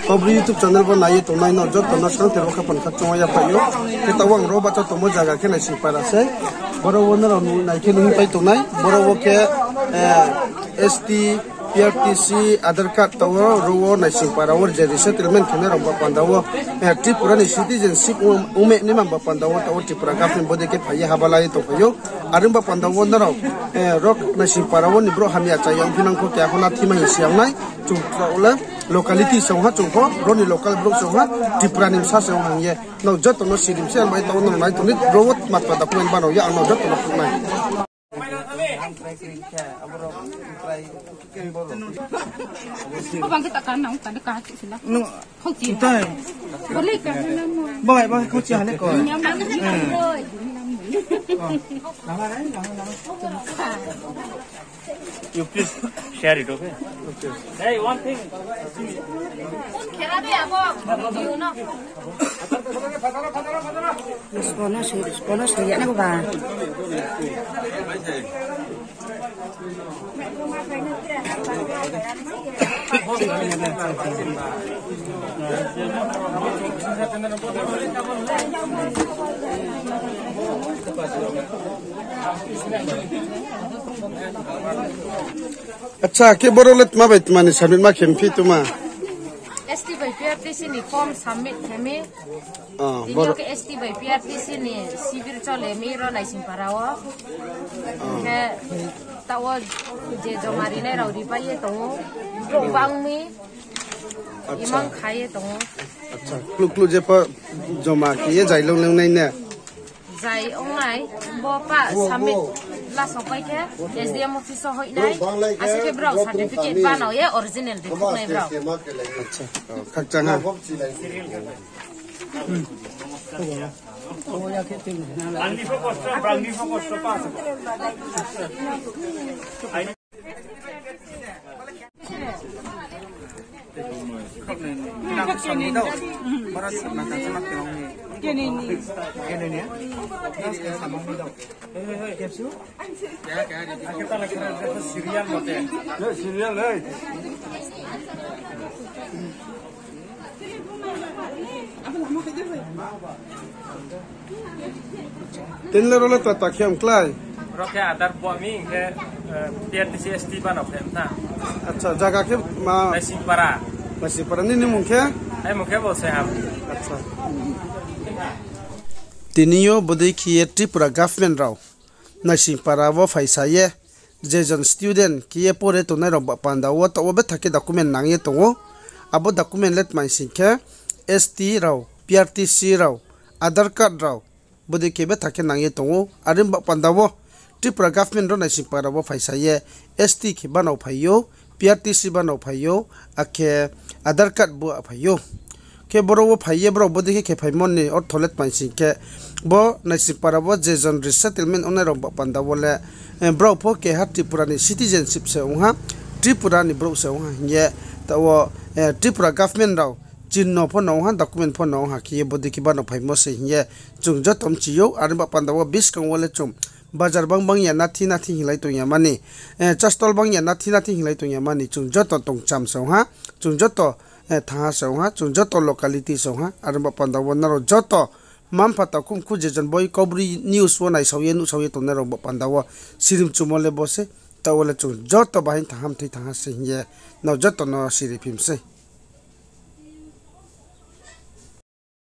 Kobri YouTube channel pun naik tu naik nojot tu nasional terus kapan kacung ayah payu kita uang roba tu tomo jaga kena si parase baru owner naik kini payu tu naik baru ke ST PRTC Aadhaar Card tahu ruwo naik si parawar jadi settlement kena romba pandawa Tripura ni citizenship umek ni mamba pandawa tahu Tripura government bode ke payu habalai tu payu arum ba pandawa nara rock naik si parawar ni bro kami aja yang pinang ko kaya kena timah siang naik cuma oleh locality songha chungko roni local block songha Tripura nimsa songha ye no jot no sirim se mai taw no mai tunit robot matwa da pun bano ya no jot no mai Bang kita kan nang kan dekat sila. Kau ci. Boleh kan nama. Boleh kau ci hale ko. Nyam nang ni kan boy. You please share it, okay? Okay. Hey, one thing. Kira dia apa? You know. Bonus dia nak apa? अच्छा के बरोलेत मा बायत माने सबमिट मा खेमफि तुमा ST by PRTC ni form submit kami. बरो Ke ST by PRTC ni civil chole miro nai sing parawa. Ke tawa je jomari nai raudi paye to. Bang mi imang khaye to. अच्छा clue clue जे पर जमा किए जाइलो लों नै ने Zai ông này bo pa submit la sopai ke SDM office hoi nai asike bro certificate ba no ye original de nai bro अच्छा खक जंगा Andy for costa, Brandy for costa pass. tin le rola ta khem klai Roke Aadhaar buat mi ke PRTC ST ban of them na. अच्छा जगह के मा Nasi para. masih parani ni mungkin Ay mukhe bol se ham. अच्छा tinio bodai kiye Tripura government raw nasi parawo faisa ye jejon student kiye pore to na ro pandawo to obe thake document nangi to abo document let mai sinke ST raw PRTC raw Aadhaar Card raw bodai kebe thake nangi to arim ba pandawo Tripura government ro nasi parawo faisa ye ST ki banau phayo PRTC banau phayo akhe Aadhaar Card bu phayo ke boro phaiye bro bodi ke phaimon ni or tholet pansi ke bo nasi parabo jejon resettlement onai ro panda bole bro pho ke ha Tripura ni citizenship se unha Tripura ni bro se unha ye tawo Tripura government raw jinno pho no ha document pho no ha ki bodi ki bano phaimo se ye chung jotom chiyo ar ba panda bo 20 kang wole chum bazar bang bang ya nathi hilai to ya mani chastol bang ya nathi hilai to ya mani chung joto tong cham so ha chung joto tha so ha chung joto locality so ha ar ba panda wonaro joto mam pata kum ku jejon boy kobri news wonai sauye nu sauye to na ro ba panda wa sirim chumole bose tawole chung joto bahin tham thi tha se ye no joto no siri phim se